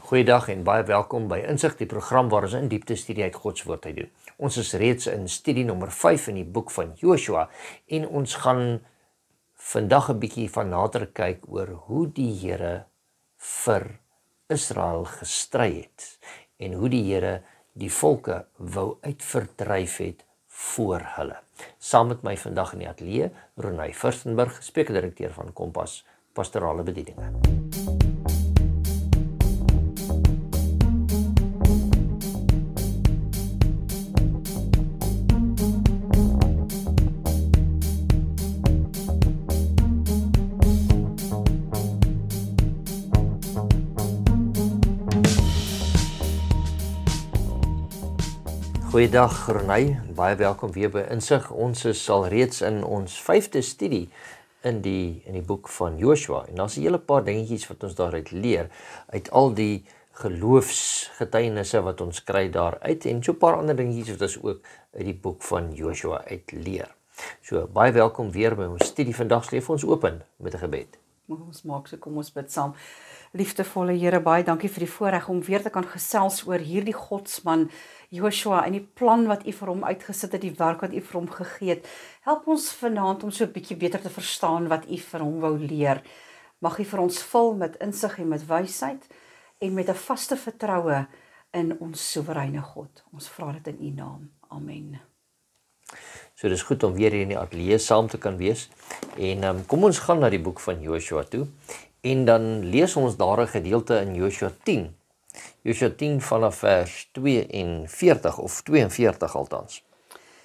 Goeiedag en baie welkom by Insig, die program waar ons in diepte studie uit God se woord uit doen. Ons is reeds in studie nommer 5 in die boek van Joshua en ons gaan vandag 'n bietjie van nader kyk oor hoe die Here vir Israel gestry het en hoe die Here die volke wou uitverdryf het voor hulle. Saam met my vandag in die ateljee, Ronay Furstenburg, spreekdirekteur van Kompas Pastorale Bedieninge. Goeiedag Ronay, baie welkom weer by Insig. Ons is al reeds in ons 5de studie in die boek van Joshua. En daar's 'n hele paar dingetjies wat ons daaruit leer, uit al die geloofsgetuienisse wat ons kry daaruit, en so 'n paar ander dingetjies wat ons ook uit die boek van Joshua uit leer. So, baie welkom weer by ons studie. Vandag sleef ons open met 'n gebed. Ons maak so, kom ons bid saam. Liefdevolle Here, baie dankie vir die voorreg om weer te kan gesels oor hierdie godsman Joshua en die plan wat U vir hom uitgesit het, die werk wat U vir hom gegee het. Help ons vanaand om so 'n bietjie beter te verstaan wat U vir hom wou leer. Mag U vir ons vul met insig en met wysheid en met 'n vaste vertroue in ons soewereine God. Ons vra dit in U naam. Amen. So dis goed om weer hier in die ateljee saam te kan wees. En kom ons gaan na die boek van Joshua toe. En dan lees ons daar 'n gedeelte in Joshua 10. Joshua 10 vanaf vers 42 of 42 althans.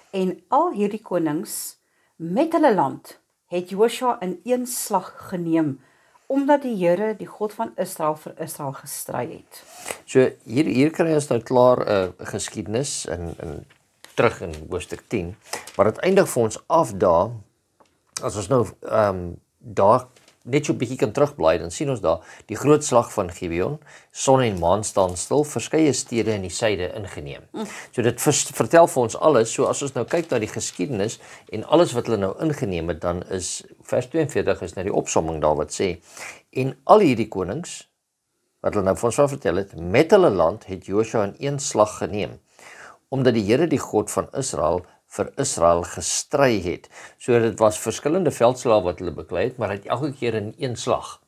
En al hierdie konings met hulle land het Joshua in een slag geneem, omdat die Here, die God van Israel, vir Israel gestry het. So hier kry ons nou klaar 'n geskiedenis in terug in hoofstuk 10, maar dit eindig vir ons af daar, as ons nou daar net so 'n bietjie kan terugblaai, dan sien ons daar die groot slag van Gibeon, son en maan staan stil, verskeie stede in die suide ingeneem. So dit vertel vir ons alles. So as ons nou kyk na die geskiedenis en alles wat hulle nou ingeneem het, dan is vers 42 is nou die opsomming daar wat sê, en al hierdie konings wat hulle nou vir ons vertel het, met hulle land het Joshua in een slag geneem, omdat die Here, die God van Israel, vir Israel gestry het. So dit was verskillende veldslae wat hulle beklei het, maar uit elke keer in een slag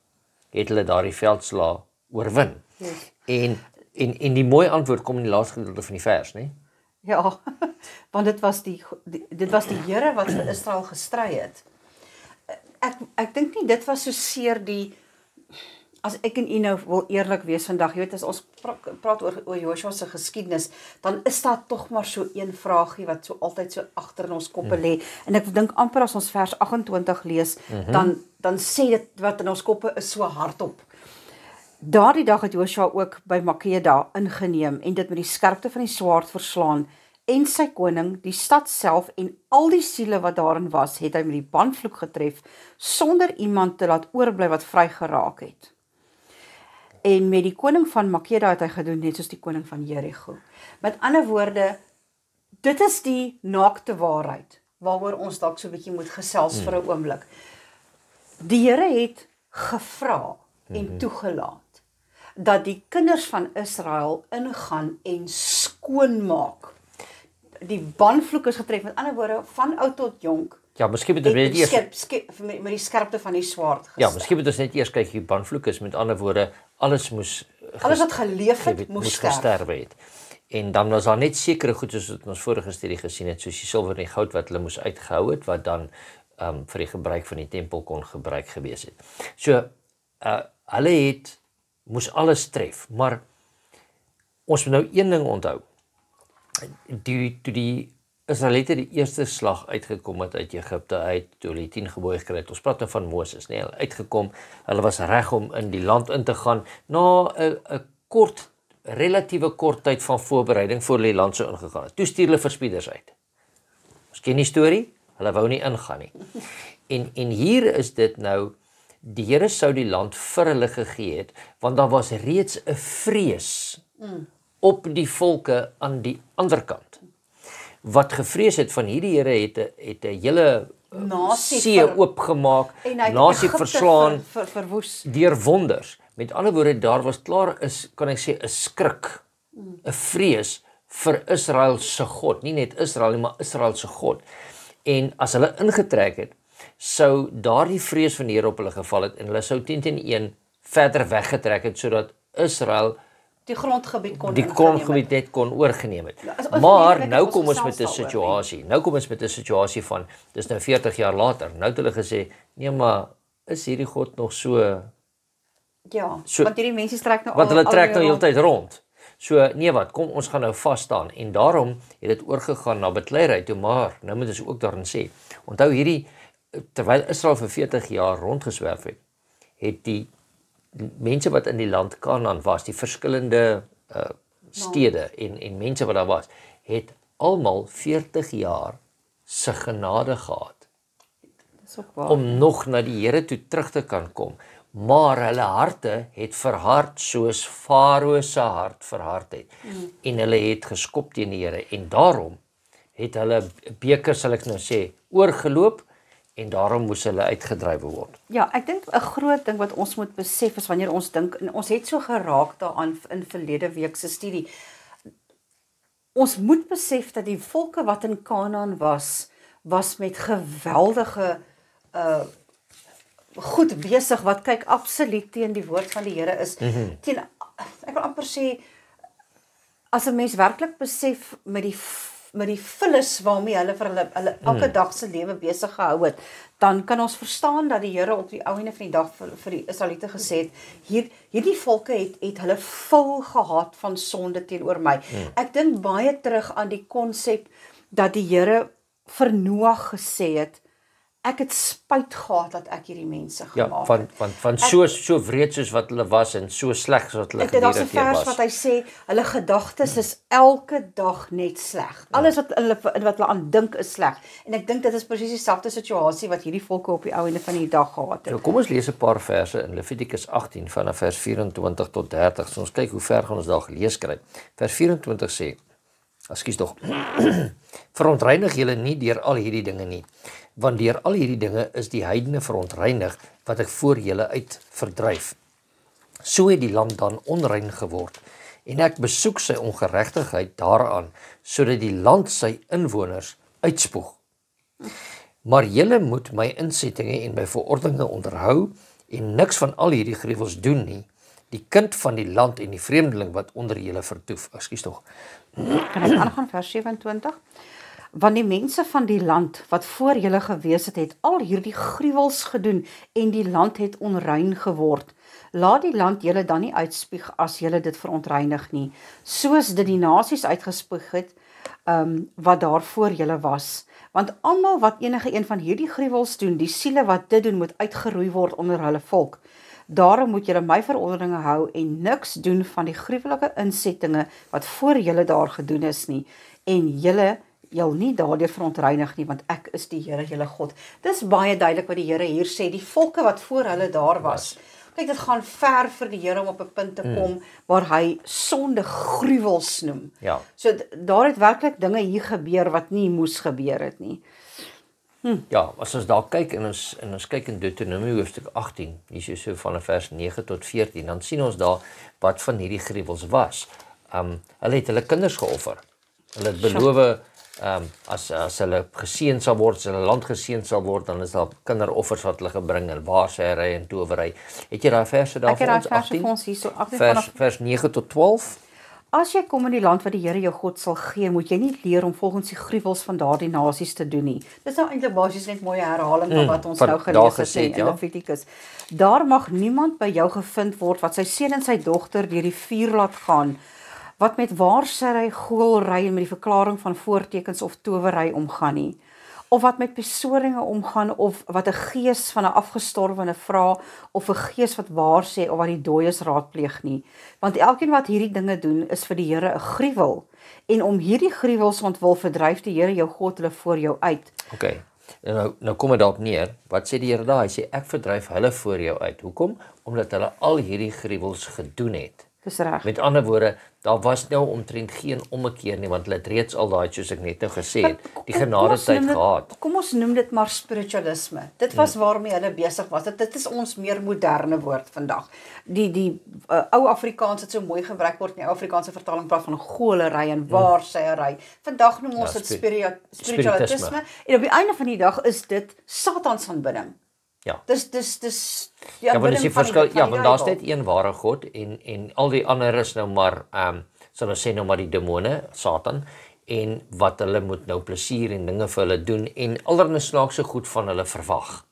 het hulle daardie veldslae oorwin. Yes. En die mooi antwoord kom in die laaste gedeelte van die vers, né? Ja, want dit was die Here wat vir Israel gestry het. Ek dink nie dit was so seer as ek en u nou wil eerlik wees vandag, jy weet, as ons praat oor Joshua se geskiedenis, dan is daar tog maar so een vraagie wat so altyd so agter in ons koppe lê. En ek dink amper as ons vers 28 lees, dan sê dit wat in ons koppe is so hardop. Daardie dag het Joshua ook by Makeda ingeneem en dit met die skerpte van die swaard verslaan, en sy koning, die stad self en al die siele wat daarin was, het hy met die banvloek getref, sonder iemand te laat oorbly wat vry geraak het. En met die koning van Makeda het hy gedoen, net soos die koning van Jericho. Met ander woorde, dit is die naakte waarheid, waaroor ons dalk so 'n bietjie moet gesels vir 'n oomblik. Die Here het gevra en toegelaat, dat die kinders van Israel ingaan en skoonmaak. Die banvloek is getref, met ander woorde, van oud tot jonk. Ja, miskien moet ons net eers met die skerpte van die swaard Ja, miskien moet ons net eers kyk, die banvloek is, met ander woorde, alles wat geleef het, moes gesterwe het. En dan was daar net sekere goed, soos wat ons vorige studie gesien het, soos die silwer en die goud wat hulle moes uitgehou het, wat dan vir die gebruik van die tempel kon gebruik gewees het. So, hulle moes alles tref, maar ons moet nou een ding onthou. Toe die Israeliete die eerste slag uitgekom het uit Egipte uit, toe hulle die 10 gebooie gekry het, ons praat nou van Moses, nee, hulle uitgekom, hulle was reg om in die land in te gaan, na 'n relatieve kort tyd van voorbereiding voor hulle die land so ingegaan het. Toe stuur hulle verspieders uit. Ons ken die storie, hulle wou nie ingaan nie. En hier is dit nou, die Here sou die land vir hulle gegee het, want daar was reeds 'n vrees op die volke aan die ander kant. Wat gevrees het van hierdie Here het 'n hele see oopgemaak, nasie verslaan verwoes deur wonders. Met ander woorde, daar was klaar is, kan ek sê, 'n skrik, 'n vrees vir Israel se God, nie net Israel nie, maar Israel se God. En as hulle ingetrek het, sou daardie vrees van die Here op hulle geval het en hulle sou teen een verder weggetrek het sodat Israel die grondgebied kon net kon oorgeneem het. As Maar nou kom ons met 'n situasie. Nou kom ons met 'n situasie van dis nou 40 jaar later. Nou het hulle gesê, nee, maar is hierdie God nog so want hierdie mense trek nou want hulle trek nou heeltyd rond. So nee wat, kom ons gaan nou vas staan en daarom het dit oorgegaan na bekleierery toe, maar nou moet ons ook daarin sê. Onthou hierdie terwyl Israel vir 40 jaar rondgeswerf het die mense wat in die land Kanaan was, die verskillende stede en mense wat daar was, het almal 40 jaar se genade gehad om nog na die Here toe terug te kan kom. Maar hulle harte het verhard soos Farao se hart verhard het. En hulle het geskop teen die Here en daarom het hulle beker, sal ek nou sê, oorgeloop en daarom moes hulle uitgedryf word. Ja, ek dink 'n groot ding wat ons moet besef is wanneer ons dink, en ons het so geraak daaraan in verlede week se studie. Ons moet besef dat die volke wat in Kanaan was met geweldige goed besig wat kyk absoluut teen die woord van die Here is. Teen, ek wil amper sê, as 'n mens werklik besef met die vullis waarmee hulle vir hulle elke dag se lewe besig gehou het, dan kan ons verstaan dat die Here op die ou einde van die dag vir die Israeliete gesê het, hierdie volke het hulle vol gehad van sonde teenoor my. Ek dink baie terug aan die konsep dat die Here vir Noag gesê het, ek het spyt gehad dat ek hierdie mense gemaak het. Van so wreed soos wat hulle was en so sleg soos wat hulle gedurende was. Daar's 'n vers wat hy sê, hulle gedagtes is elke dag net sleg. Alles wat hulle aan dink is sleg. En ek dink dit is presies dieselfde situasie wat hierdie volke op die ou einde van die dag gehad het. Nou kom ons lees 'n paar verse in Levitikus 18 vanaf vers 24 tot 30. So ons kyk hoe ver gaan ons daar gelees kry. Vers 24 sê, ekskuus tog, verontreinig julle nie deur al hierdie dinge nie, want deur al hierdie dinge is die heidene verontreinig wat ek voor julle uit verdryf. So het die land dan onrein geword, en ek besoek sy ongeregtigheid daaraan, sodat die land sy inwoners uitspoeg. Maar julle moet my insettinge en my verordeninge onderhou, en niks van al hierdie gruwels doen nie, die kind van die land en die vreemdeling wat onder julle vertoef. Ekskuus tog. Kan ek aangaan vers 27? Want die mense van die land wat voor julle gewees het al hierdie gruwels gedoen en die land het onrein geword. Laat die land julle dan nie uitspieg as julle dit verontreinig nie, soos dit die nasies uitgespoeg het wat daar voor julle was. Want almal wat enige een van hierdie gruwels doen, die siele wat dit doen, moet uitgeroei word onder hulle volk. Daarom moet julle my verordeninge hou en niks doen van die gruwelike insettinge wat voor julle daar gedoen is nie, en julle nie daardeur verontreinig nie, want ek is die Here julle God. Dis baie duidelik wat die Here hier sê, die volke wat voor hulle daar was. Kyk, dit gaan ver vir die Here om op 'n punt te kom waar hy sonde gruwels noem. Ja. So daar het werklik dinge hier gebeur wat nie moes gebeur het nie. Ja, as ons daar kyk en ons kyk in Deuteronomie hoofstuk 18, hier is so van vers 9 tot 14, dan sien ons daar wat van hierdie gruwels was. Hulle het hulle kinders geoffer. Hulle het beloof as hulle geseën sal word, as hulle land geseën sal word, dan is daar kinderoffers wat hulle gebring en waarsêry en towery. Het jy daai verse daar vir ons 18? Vers 9 tot 12. As jy kom in die land wat die Here jou God sal gee, moet jy nie leer om volgens die gruwels van daardie nasies te doen nie. Dis nou eintlik basies net mooi herhaling van wat ons nou gelees het in Levitikus. Daar mag niemand by jou gevind word wat sy seun en sy dogter deur die vuur laat gaan, wat met waarsêry, gooielry en met die verklaring van voortekens of towery omgaan nie, of wat met besoringe omgaan, of wat 'n gees van 'n afgestorwene vra, of 'n gees wat waarsê, of wat die dooies raadpleeg nie. Want elkeen wat hierdie dinge doen, is vir die Here 'n gruwel. En om hierdie gruwels ontwil verdryf die Here jou God hulle voor jou uit. Okay. Nou kom dit daarop neer. Wat sê die Here daar? Hy sê ek verdryf hulle voor jou uit. Hoekom? Omdat hulle al hierdie gruwels gedoen het. Dis reg. Met ander woorde, daar was nou omtrent geen ommekeer nie, want hulle het reeds al daai, soos ek net nou gesê het, die genadetyd gehad. Kom ons noem dit maar spiritualisme. Dit was waarmee hulle besig was. Dit is ons meer moderne woord vandag. Die ou Afrikaans het so mooi gebruik word in die ou Afrikaanse vertaling praat van golery en waarsêery. Vandag noem ons dit spiritualisme. En op die einde van die dag is dit Satans aanbidding. Ja. Dis ja, want dis die verskil. Ja, want daar's net een ware God en al die ander is nou maar sal ons sê nou maar die demone, Satan, en wat hulle moet nou plesier en dinge vir hulle doen en allerlei snaakse goed van hulle verwag.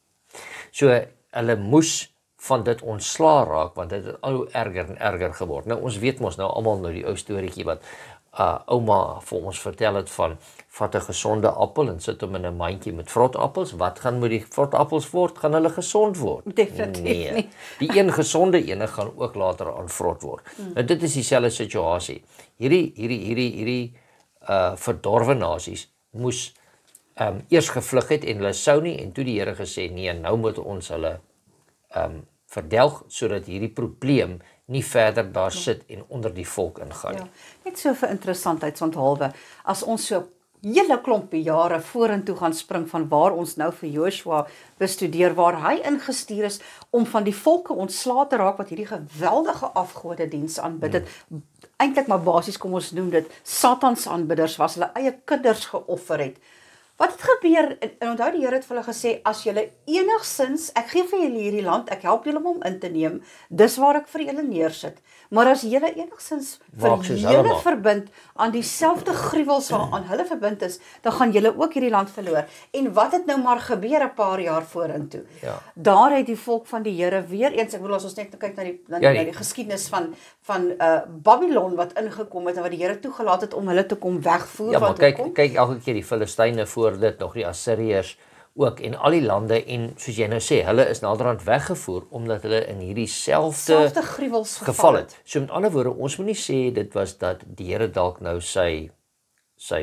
So hulle moes van dit ontslaa raak want dit het al erger en erger geword. Nou ons weet mos nou almal nou die ou storieetjie wat ouma vir ons vertel het van vat 'n gesonde appel en sit hom in 'n mandjie met vrotappels. Wat gaan met die vrotappels word? Gaan hulle gesond word? Definitief nie. Die een gesonde ene gaan ook later aan vrot word. Nou dit is dieselfde situasie. Hierdie verdorwe nasies moes eers gevlug het en hulle sou nie en toe die Here gesê nee, nou moet ons hulle verdelg sodat hierdie probleem nie verder daar sit en onder die volk ingaan nie. Ja, net so vir interessantheidshalwe, as ons so hele klompie jare vorentoe gaan spring van waar ons nou vir Joshua bestudeer, waar hy ingestuur is om van die volke ontslae te raak wat hierdie geweldige afgodediens aanbid het. Eintlik maar basies kom ons noem dit Satans aanbidders was, hulle eie kinders geoffer het. Wat het gebeur, en onthou die Here het vir hulle gesê, as julle enigsins, ek gee vir julle hierdie land, ek help julle om hom in te neem, dis waar ek vir julle neersit, maar as julle enigsins vir julle verbind aan dieselfde gruwels waaraan hulle verbind is, dan gaan julle ook hierdie land verloor. En wat het nou maar gebeur 'n paar jaar vorentoe? Ja. Daar het die volk van die Here weer eens, ek bedoel as ons net kyk na die geskiedenis van Babylon wat ingekom het en wat die Here toegelaat het om hulle te kom wegvoer. Ja, maar kyk elke keer die Filistyne voor dit nog die Assiriërs ook en al die lande en soos jy nou sê, hulle is naderhand weggevoer omdat hulle in hierdie selfde gruwels geval het. So met ander woorde, ons moet nie sê dit was dat die Here dalk nou sy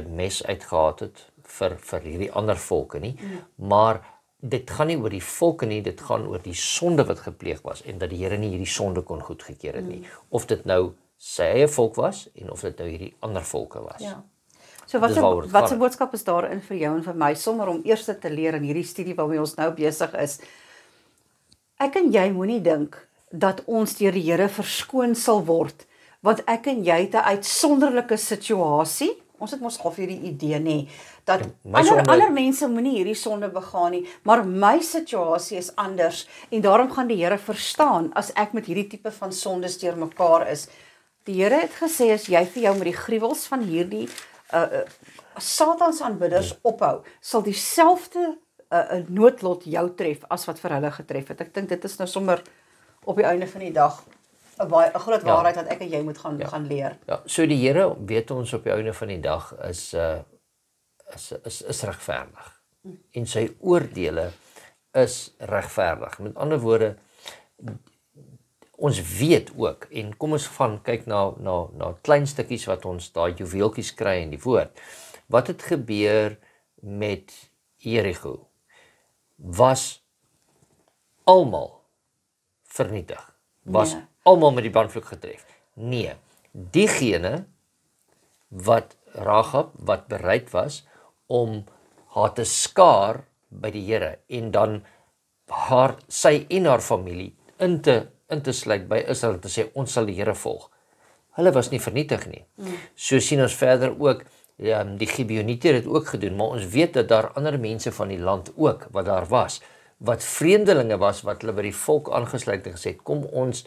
mes uitgehaat het vir hierdie ander volke nie, maar dit gaan nie oor die volke nie, dit gaan oor die sonde wat gepleeg was en dat die Here nie hierdie sonde kon goedgekeur het nie. Of dit nou sy eie volk was en of dit nou hierdie ander volke was. Ja. So wat se boodskap is daarin vir jou en vir my, sommer om eers te leer in hierdie studie waarmee ons nou besig is. Ek en jy moenie dink dat ons deur die Here verskoon sal word, want ek en jy het 'n uitsonderlike situasie. Ons het mos half hierdie idee nê, dat ander mense moenie hierdie sonde begaan nie, maar my situasie is anders en daarom gaan die Here verstaan as ek met hierdie tipe van sondes deur mekaar is. Die Here het gesê as jy vir jou met die gruwels van hierdie Satans aanbidders ophou, sal dieselfde noodlot jou tref as wat vir hulle getref het. Ek dink dit is nou sommer op die einde van die dag 'n groot waarheid wat ek en jy moet gaan leer. Ja, so die Here weet ons op die einde van die dag is regverdig. En sy oordeele is regverdig. Met ander woorde, ons weet ook en kom ons kyk na klein stukkies wat ons daai juweeltjies kry in die woord. Wat het gebeur met Jericho? Was almal vernietig? Was almal met die bandvloek getref? Nee. Diegene wat Rahab wat bereid was om haar te skaar by die Here en dan sy en haar familie in te sluit by Israel en te sê ons sal die Here volg. Hulle was nie vernietig nie. So sien ons verder ook die Gibeoniete het dit ook gedoen, maar ons weet dat daar ander mense van die land ook wat daar was, wat vreemdelinge was wat hulle by die volk aangesluit en gesê het kom ons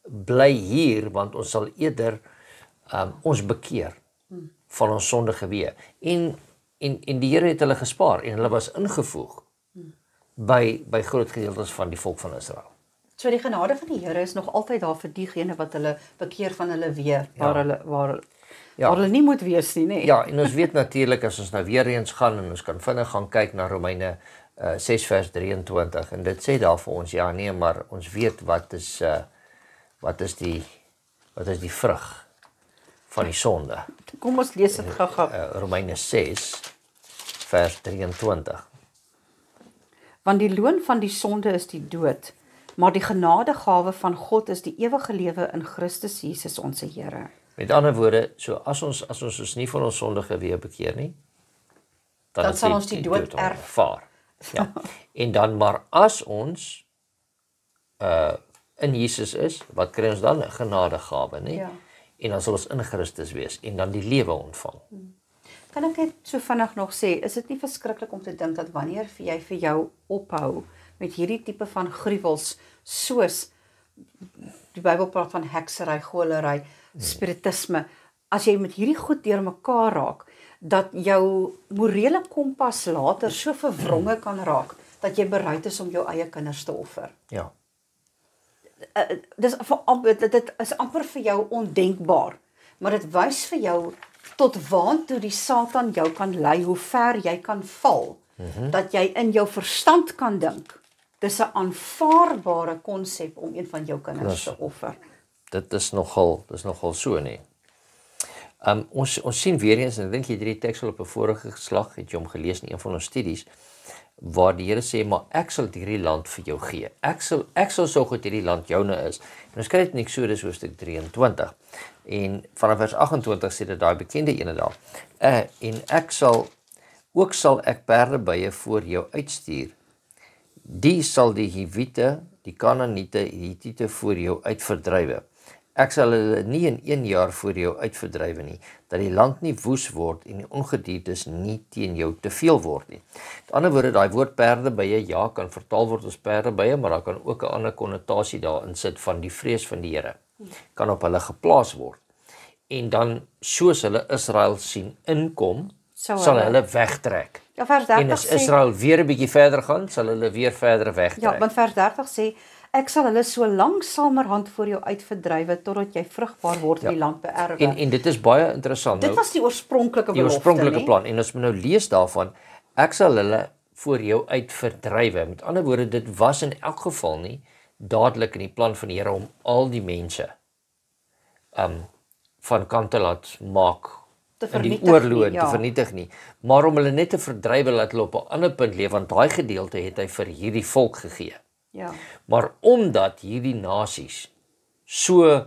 bly hier want ons sal eerder ons bekeer van ons sondige weë. En die Here het hulle gespaar en hulle was ingevoeg by groot gedeeltes van die volk van Israel. So die genade van die Here is nog altyd daar vir diegene wat hulle bekeer van hulle weë waar hulle nie moet wees nie, nê. Ja, en ons weet natuurlik as ons nou weer eens gaan en ons kan vinnig gaan kyk na Romeine 6 vers 23 en dit sê daar vir ons maar ons weet wat is die vrug van die sonde. Kom ons lees dit gou-gou. Romeine 6 vers 23. Want die loon van die sonde is die dood, maar die genadegawe van God is die ewige lewe in Christus Jesus ons Here. Met ander woorde, so as ons nie van ons sondige weer bekeer nie, Dan sal ons die dood ervaar. Ja. En dan maar as ons in Jesus is, wat kry ons dan? 'n Genadegawe, nie? Ja. En dan sal ons in Christus wees en dan die lewe ontvang. Kan ek net so vinnig nog sê, is dit nie verskriklik om te dink dat wanneer jy vir jou ophou met hierdie tipe van gruwels, soos die Bybel praat van heksery, goolery, spiritisme, as jy met hierdie goed deurmekaar raak, dat jou morele kompas later so verwronge kan raak, dat jy bereid is om jou eie kinders te offer. Ja. Dit is amper vir jou ondenkbaar, maar dit wys vir jou tot waantoe die Satan jou kan lei, hoe ver jy kan val, dat jy in jou verstand kan dink, dis 'n aanvaarbare konsep om een van jou kinders te offer. Dit is nogal so, nee. Ons sien weer eens, en ek dink jy het hierdie teks al op 'n vorige geslag, het jy hom gelees in een van ons studies, waar die Here sê, maar ek sal hierdie land vir jou gee. Ek sal sorg dat hierdie land joune is. En ons kry dit in Eksodus hoofstuk 23. En vanaf vers 28 sê dit daai bekende ene daar. En sal ek perdebye voor jou uitstuur. Die sal die Hiwiete, die Kanaaniete, die Hittite voor jou uitverdrywe. Ek sal hulle nie in 1 jaar voor jou uitverdrywe nie, dat die land nie woes word en die ongediertes nie teen jou te veel word nie. Met ander woorde, daai woord perdebye, ja, kan vertaal word as perdebye, maar daar kan ook 'n ander konnotasie daarin sit van die vrees van die Here. Kan op hulle geplaas word. En dan, soos hulle Israel sien inkom, sal hulle wegtrek. Ja, vers 30 en as Israel weer 'n bietjie verder gaan, sal hulle weer verder wegtrek. Ja, want vers 30 sê, ek sal hulle so langsamerhand voor jou uitverdrywe, totdat jy vrugbaar word in die land beerwe. En dit is baie interessant. Dit was die oorspronklike belofte, die oorspronklike plan. En as ons nou lees daarvan, ek sal hulle voor jou uitverdrywe. Met ander woorde, dit was in elk geval nie dadelik in die plan van die Here om al die mense van kant te laat maak, in die oorlog te vernietig nie, maar om hulle net te verdrywe, laat hulle op 'n ander punt leef, want daai gedeelte het hy vir hierdie volk gegee. Ja. Maar omdat hierdie nasies so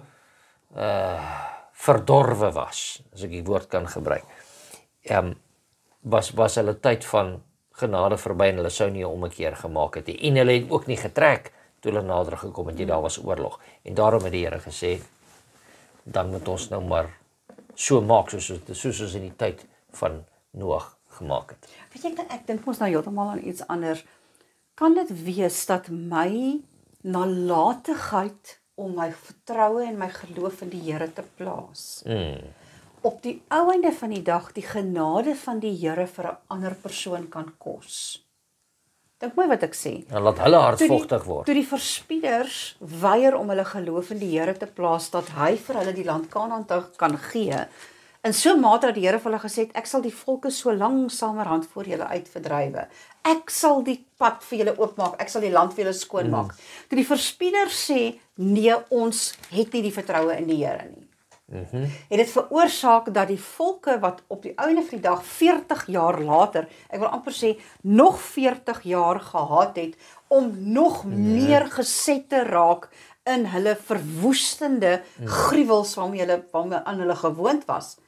verdorwe was, as ek die woord kan gebruik, was hulle tyd van genade verby en hulle sou nie 'n ommekeer gemaak het nie. En hulle het ook nie getrek toe hulle nader gekom het, daar was oorlog. En daarom het die Here gesê, dan moet ons nou maar so maak soos ons in die tyd van Noag gemaak het. Weet jy, ek dink ons nou heeltemal aan iets anders. Kan dit wees dat my nalatigheid om my vertroue en my geloof in die Here te plaas, op die ou einde van die dag die genade van die Here vir 'n ander persoon kan kos? Dink mooi wat ek sê. En laat hulle hardvochtig word. Toe die verspieders weier om hulle geloof in die Here te plaas, dat hy vir hulle die land Kanaan kan gee, in so 'n mate dat die Here vir hulle gesê het, ek sal die volke so langsamerhand voor julle uitverdrywe. Ek sal die pad vir julle oopmaak, ek sal die land vir julle skoonmaak. Toe die verspieders sê, nee, ons het nie die vertroue in die Here nie. Het dit veroorsaak dat die volke wat op die einde van die dag 40 jaar later, ek wil amper sê nog 40 jaar gehad het om nog meer geset te raak in hulle verwoestende gruwels waarmee aan hulle gewoond was,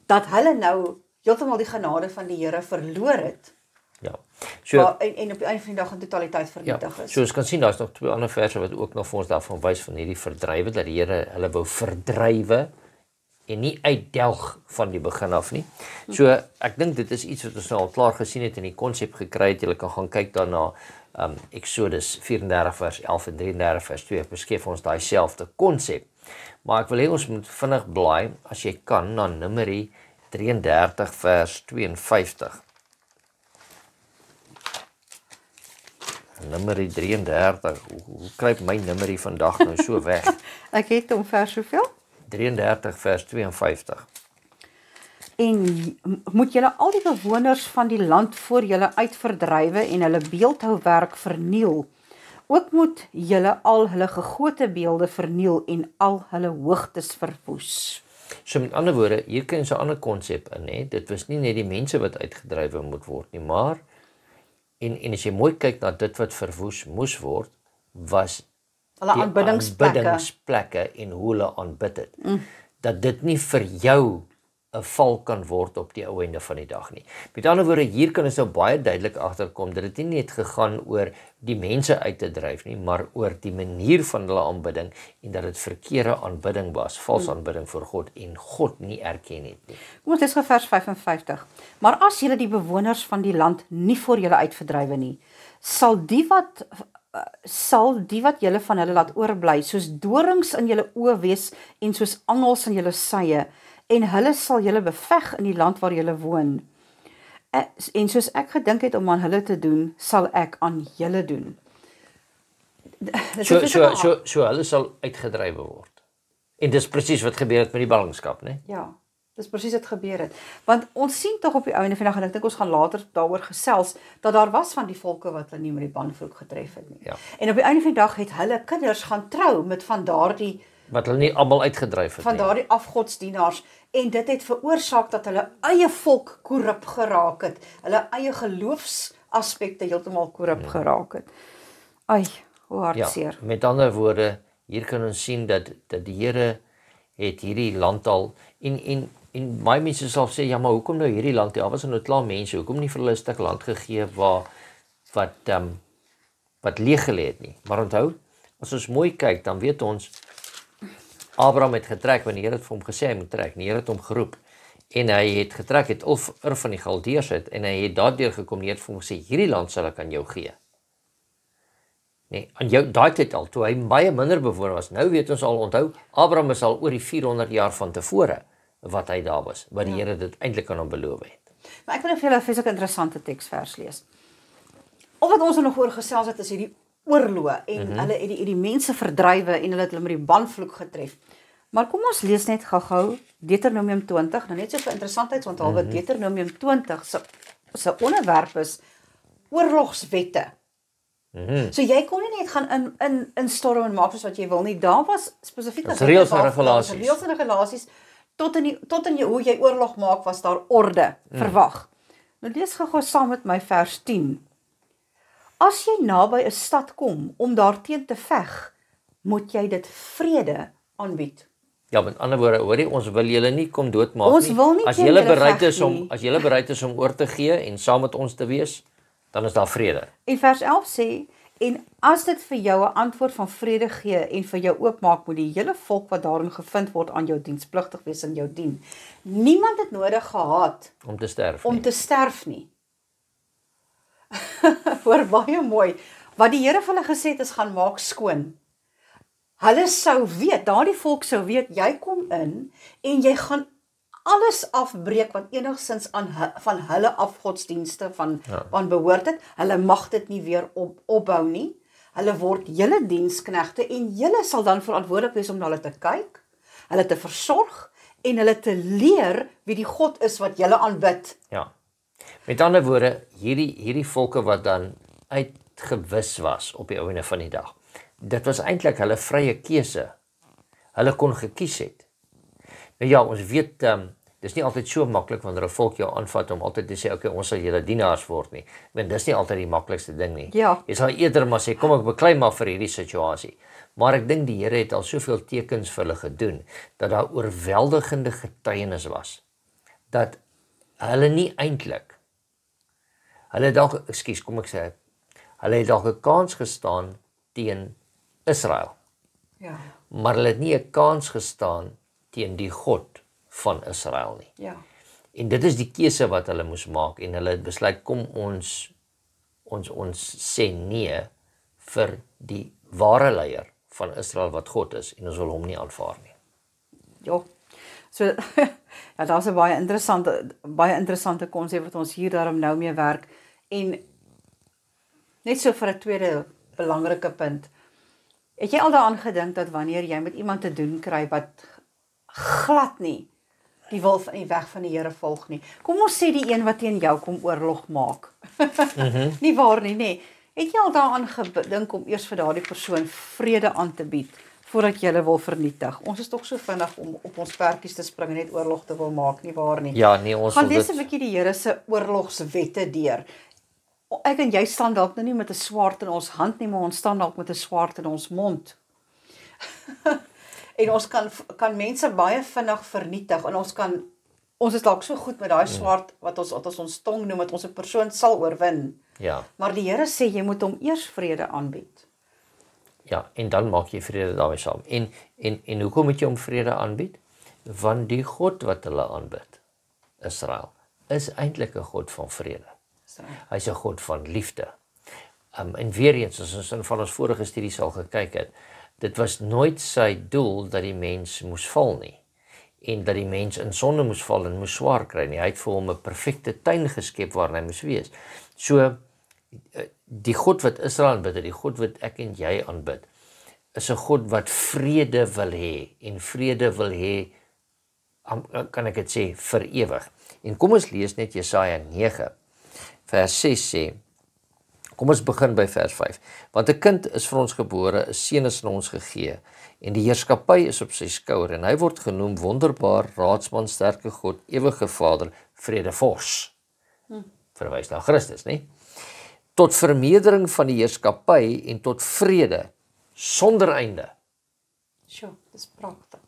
dat hulle nou heeltemal die genade van die Here verloor het. Ja. En op die einde van die dag in totaliteit vernietig is. So ons kan sien, daar is nog 2 ander verse wat ook nog vir ons daarvan wys van hierdie verdrywe, dat die Here hulle wou verdrywe en nie uitdelg van die begin af nie. So ek dink dit is iets wat ons nou al klaar gesien het en die konsep gekry het. Jy kan gaan kyk daarna Exodus 34 vers 11 en 33 vers 2 beskryf ons daai selfde konsep. Maar ek wil hê ons moet vinnig blaai, as jy kan, na Numeri 33 vers 52. Numeri 33, hoe kruip my numeri vandag nou so weg? Ek het hom vers hoeveel? 33 vers 52. En moet julle al die bewoners van die land voor julle uitverdrywe en hulle beeldhouwerk verniel. Ook moet julle al hulle gegote beelde verniel en al hulle hoogtes verwoes. So met ander woorde, hier kan jy 'n ander konsep in hê. Dit was nie net die mense wat uitgedrywe moet word nie, maar en as jy mooi kyk na dit wat verwoes moes word, was Hulle die aanbiddingsplekke. aanbiddingsplekke en hoe hulle aanbid het. Dat dit nie vir jou 'n val kan word op die ou einde van die dag nie. Met ander woorde, hier kan ons nou baie duidelik agterkom dat dit nie net gegaan oor die mense uit te dryf nie, maar oor die manier van hulle aanbidding en dat dit verkeerde aanbidding was, vals aanbidding vir God en God nie erken het nie. Kom ons lees gou vers 55. Maar as julle die bewoners van die land nie voor julle uitverdrywe nie, sal die wat julle van hulle laat oorbly, soos dorings in julle oë wees en soos angels in julle sye, en hulle sal julle beveg in die land waar julle woon. En soos ek gedink het om aan hulle te doen, sal ek aan julle doen. So hulle sal uitgedrywe word. En dis presies wat gebeur het met die ballingskap, né? Ja, dis presies wat gebeur het. Want ons sien tog op die einde van die dag, en ek dink ons gaan later daaroor gesels, dat daar was van die volke wat hulle nie met die banvloek getref het nie. Ja. En op die einde van die dag het hulle kinders gaan trou met van daardie Wat hulle nie almal uitgedryf het van nie. daardie afgodsdienaars, en dit het veroorsaak dat hulle eie volk korrup geraak het, hulle eie geloofsaspekte heeltemal korrup geraak het. Ai, hoe hartseer. Met ander woorde, hier kan ons sien dat die Here het hierdie land al en baie mense sal sê, ja, maar hoekom nou hierdie land? Ja, was er nou klaar mense, hoekom nie vir hulle 'n stuk land gegee wat leeg gelê het nie. Maar onthou, as ons mooi kyk, dan weet ons Abraham het getrek, want die Here het vir hom gesê hy moet trek. Die Here het hom geroep. En hy het getrek, het Ur van die Galdeërs uit, en hy het daardeur gekom, die Here het vir hom gesê, hierdie land sal ek aan jou gee. Nee, aan jou, daai tyd al, toe hy baie minder bewoon was, nou weet ons al, onthou, Abraham is al oor die 400 jaar van tevore, wat hy daar was, wat die Here dit eintlik aan hom beloof het. Maar ek wil net vir julle 'n vreeslike interessante teksvers lees. Of wat ons er nog oor gesels het, is hierdie oorloë, en hulle het die mense verdrywe, en hulle het hulle met die banvloek getref. Maar kom ons lees net gou-gou Deuteronomium 20, nou net so vir interessantheidshalwe, Deuteronomium 20 se onderwerp is oorlogswette. So jy kon nie net gaan instorm en maak soos wat jy wil nie. Daar was spesifieke reëls en regulasies. Reëls en regulasies tot in hoe jy oorlog maak, was daar orde verwag. Nou lees gou saam met my vers 10. As jy naby 'n stad kom om daarteen te veg, moet jy dit vrede aanbied. Ja, met ander woorde, hoorie, ons wil julle nie kom doodmaak Ons wil nie as teen julle julle bereid veg is om nie. as julle bereid is om oor te gee en saam met ons te wees, dan is daar vrede. En vers 11 sê, en as dit vir jou 'n antwoord van vrede gee en vir jou oopmaak, moet die hele volk wat daarin gevind word aan jou dienspligtig wees en jou dien. Niemand het nodig gehad Om te sterf. om nie. te sterf nie. Hoor baie mooi. Wat die Here vir hulle gesê het is gaan maak skoon. Hulle sou weet, daardie volk sou weet, jy kom in en jy gaan alles afbreek wat enigsins van hulle afgodsdienste van behoort het. Hulle mag dit nie weer opbou nie. Hulle word julle diensknegte en julle sal dan verantwoordelik wees om na hulle te kyk, hulle te versorg en hulle te leer wie die God is wat julle aanbid. Ja. Met ander woorde, hierdie volke wat dan uitgewis was op die einde van die dag. Dit was eintlik hulle vrye keuse. Hulle kon gekies het. Nou ja, ons weet dis nie altyd so maklik wanneer 'n volk jou aanvat om altyd te sê okay, ons sal julle dienaars word nie. Want dis nie altyd die maklikste ding nie. Ja. Jy sal eerder maar sê kom ek beklei maar vir hierdie situasie. Maar ek dink die Here het al soveel tekens vir hulle gedoen dat daar oorweldigende getuienis was dat hulle nie eintlik hulle dalk hulle het dalk 'n kans gestaan teen Israel. Ja. Maar hulle het nie 'n kans gestaan teen die God van Israel nie. Ja. En dit is die keuse wat hulle moes maak en hulle het besluit kom ons sê nee vir die ware leier van Israel wat God is en ons wil hom nie aanvaar nie. Ja. So ja, daar's 'n baie interessante konsep wat ons hier daarom nou mee werk en net so vir 'n tweede belangrike punt. Het jy al daaraan gedink dat wanneer jy met iemand te doen kry wat glad nie die wil van die weg van die Here volg nie. Kom ons sê die een wat teen jou kom oorlog maak. Nie waar nie, nê. Het jy al daaraan gedink om eers vir daardie persoon vrede aan te bied voordat jy hulle wil vernietig? Ons is tog so vinnig om op ons perdjies te spring en net oorlog te wil maak, nie waar nie. Ja, nee, ons gaan wil lees dit 'n bietjie die Here se oorlogswette deur. Ek en jy staan dalk nou nie met 'n swaard in ons hand nie, maar ons staan dalk met 'n swaard in ons mond. En ons kan mense baie vinnig vernietig en ons is dalk so goed met daai swaard wat ons tong noem dat ons 'n persoon sal oorwin. Ja. Maar die Here sê jy moet hom eers vrede aanbied. Ja, en dan maak jy vrede daarmee saam. En hoekom moet jy hom vrede aanbied? Want die God wat hulle aanbid, Israel, is eintlik 'n God van vrede. Hy's 'n God van liefde. En weer eens, as ons in van ons vorige studies al gekyk het, dit was nooit sy doel dat die mens moes val nie. En dat die mens in sonde moes val en moes swaar kry nie. Hy het vir hom 'n perfekte tuin geskep waarin hy moes wees. So, die God wat Israel aanbid, die God wat ek en jy aanbid, is 'n God wat vrede wil hê. En vrede wil hê, kan ek dit sê, vir ewig. En kom ons lees net Jesaja 9, vers 6 sê, kom ons begin by vers 5. Want 'n kind is vir ons gebore, 'n seun is aan ons gegee, en die heerskappy is op sy skouer, en hy word genoem wonderbaar, raadsman, sterke God, ewige Vader, vredevors. Verwys na Christus, nie? Tot vermeerdering van die heerskappy en tot vrede sonder einde. Sjoe, dis pragtig.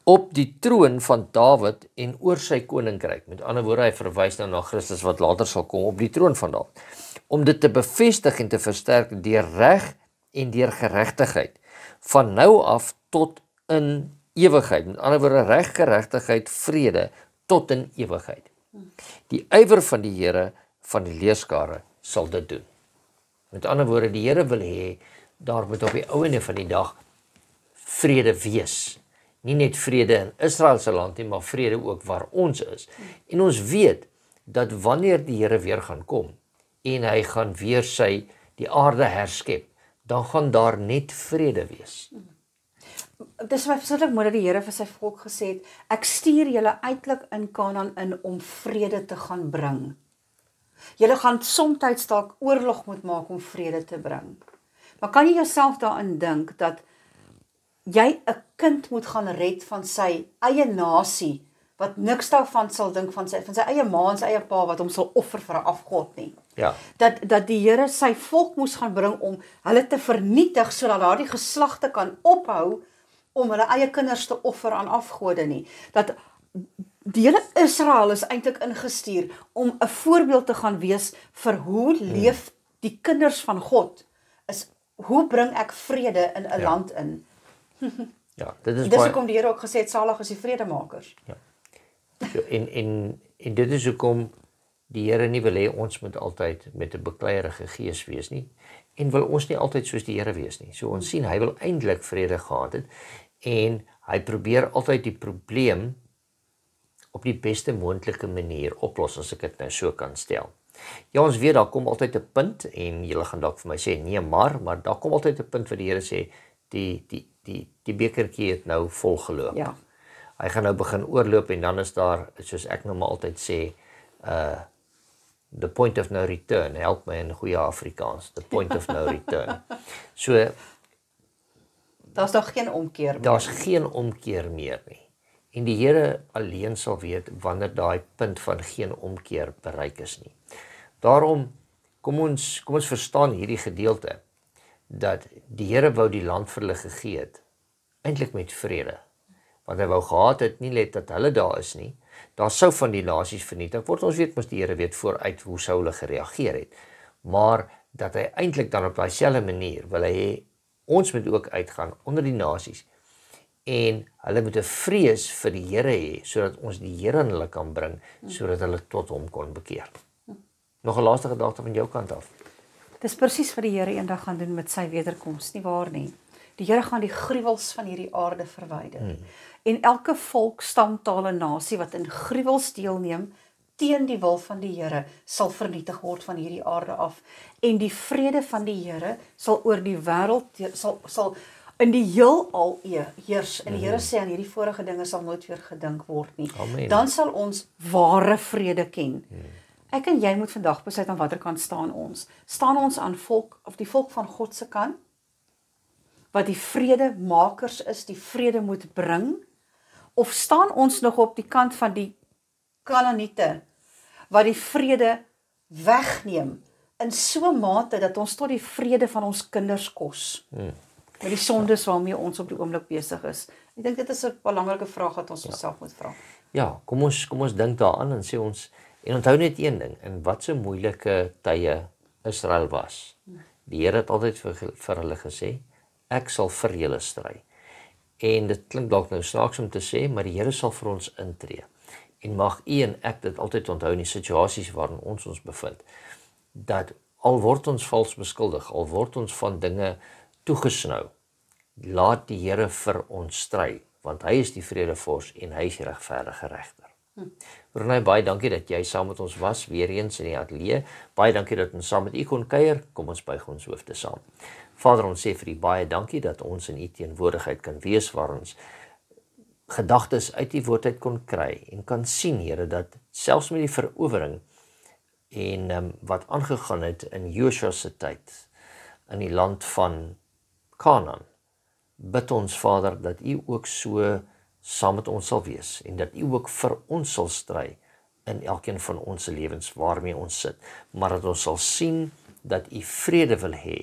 Op die troon van Dawid en oor sy koninkryk. Met ander woorde, hy verwys nou na Christus wat later sal kom op die troon van Dawid. Om dit te bevestig en te versterk deur reg en deur geregtigheid. Van nou af tot in ewigheid. Met ander woorde, reg, geregtigheid, vrede tot in ewigheid. Die ywer van die Here van die leerskare sal dit doen. Met ander woorde, die Here wil hê daar moet op die einde van die dag vrede wees. Nie net vrede in Israel se land nie, maar vrede ook waar ons is. En ons weet dat wanneer die Here weer gaan kom en hy gaan weer die aarde herskep, dan gaan daar net vrede wees. Dit is my verskriklik mooi dat die Here vir sy volk gesê het, ek stuur julle uitlik in Kanaan in om vrede te gaan bring. Julle gaan soms dalk oorlog moet maak om vrede te bring. Maar kan jy jouself daarin dink dat jy 'n kind moet gaan red van sy eie nasie, wat niks daarvan sal dink van sy eie ma en sy eie pa wat hom sal offer vir 'n afgod nie. Ja. Dat die Here sy volk moes gaan bring om hulle te vernietig sodat daardie geslagte kan ophou om hulle eie kinders te offer aan afgode nie. Dat die hele Israel is eintlik ingestuur om 'n voorbeeld te gaan wees vir hoe leef die kinders van God. Hoe bring ek vrede in 'n land in? Ja, dit is Dis hoekom die Here ook gesê het salig is die vredemakers. Ja. So, en dit is hoekom die Here nie wil hê ons moet altyd met 'n bekleierige gees wees nie, en wil ons nie altyd soos die Here wees nie. So ons sien hy wil eintlik vrede gehad het en hy probeer altyd die probleem op die beste moontlike manier oplos, as ek dit nou so kan stel. Ja, ons weet daar kom altyd 'n punt en julle gaan dalk vir my sê nee, maar daar kom altyd 'n punt waar die Here sê die bekertjie het nou vol geloop. Ja. Hy gaan nou begin oorloop en dan is daar, soos ek nou maar altyd sê, the point of no return. Help my in goeie Afrikaans. The point of no return. So Daar's nog geen omkeer meer. Daar's geen omkeer meer nie. En die Here alleen sal weet wanneer daai punt van geen omkeer bereik is nie. Daarom kom ons verstaan hierdie gedeelte dat die Here wou die land vir hulle gegee het, eintlik met vrede. Want hy wou gehad het nie net dat hulle daar is nie, daar sou van die nasies vernietig word. Ons weet mos die Here weet vooruit hoe sou hulle gereageer het. Maar dat hy eintlik dan op daai selfde manier wil hy hê ons moet ook uitgaan onder die nasies en hulle moet 'n vrees vir die Here hê sodat ons die Here aan hulle kan bring sodat hulle tot hom kon bekeer. Nog 'n laaste gedagte van jou kant af. Dis presies wat die Here eendag gaan doen met sy wederkoms, nie waar nie? Die Here gaan die gruwels van hierdie aarde verwyder. En elke volk, stam, taal en nasie wat in gruwels deelneem teen die wil van die Here sal vernietig word van hierdie aarde af. En die vrede van die Here sal oor die wêreld sal in die heelal heers. En die Here sê aan hierdie vorige dinge sal nooit weer gedink word nie. Amen. Dan sal ons ware vrede ken. Ek en jy moet vandag besluit aan watter kant staan ons. Staan ons aan die volk van God se kant, wat die vredemakers is, die vrede moet bring, of staan ons nog op die kant van die Kanaaniete, wat die vrede wegneem, in so 'n mate dat ons tot die vrede van ons kinders kos. Met die sondes waarmee ons op die oomblik besig is. Ek dink dit is 'n belangrike vraag wat ons onsself moet vra. Ja, kom ons dink daaraan en sê ons, en onthou net een ding, in wat so moeilike tye Israel was. Die Here het altyd vir hulle gesê, ek sal vir julle stry. En dit klink dalk nou snaaks om te sê, maar die Here sal vir ons intree. En mag u en ek dit altyd onthou in die situasies waarin ons bevind, dat al word ons vals beskuldig, al word ons van dinge toegesnou, laat die Here vir ons stry, want hy is die vredevors en hy is die regverdige regter. Brunei, baie dankie dat jy saam met ons was, weer eens in die ateljee. Baie dankie dat ons saam met u kon kuier. Kom ons buig ons hoofde saam. Vader, ons sê vir u baie dankie dat ons in u teenwoordigheid kan wees, waar ons gedagtes uit die woord uit kon kry en kan sien, Here, dat selfs met die verowering en wat aangegaan het in Josua se tyd in die land van Kanaan, bid ons, Vader, dat u ook so saam met ons sal wees en dat u ook vir ons sal stry in elkeen van ons se lewens waarmee ons sit, maar dat ons sal sien dat u vrede wil hê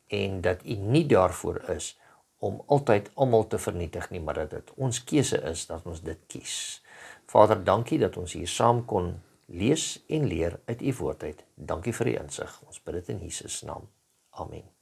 en dat u nie daarvoor is om altyd almal te vernietig nie, maar dat dit ons keuse is dat ons dit kies. Vader, dankie dat ons hier saam kon lees en leer uit u woord uit. Dankie vir die insig. Ons bid dit in Jesus naam. Amen.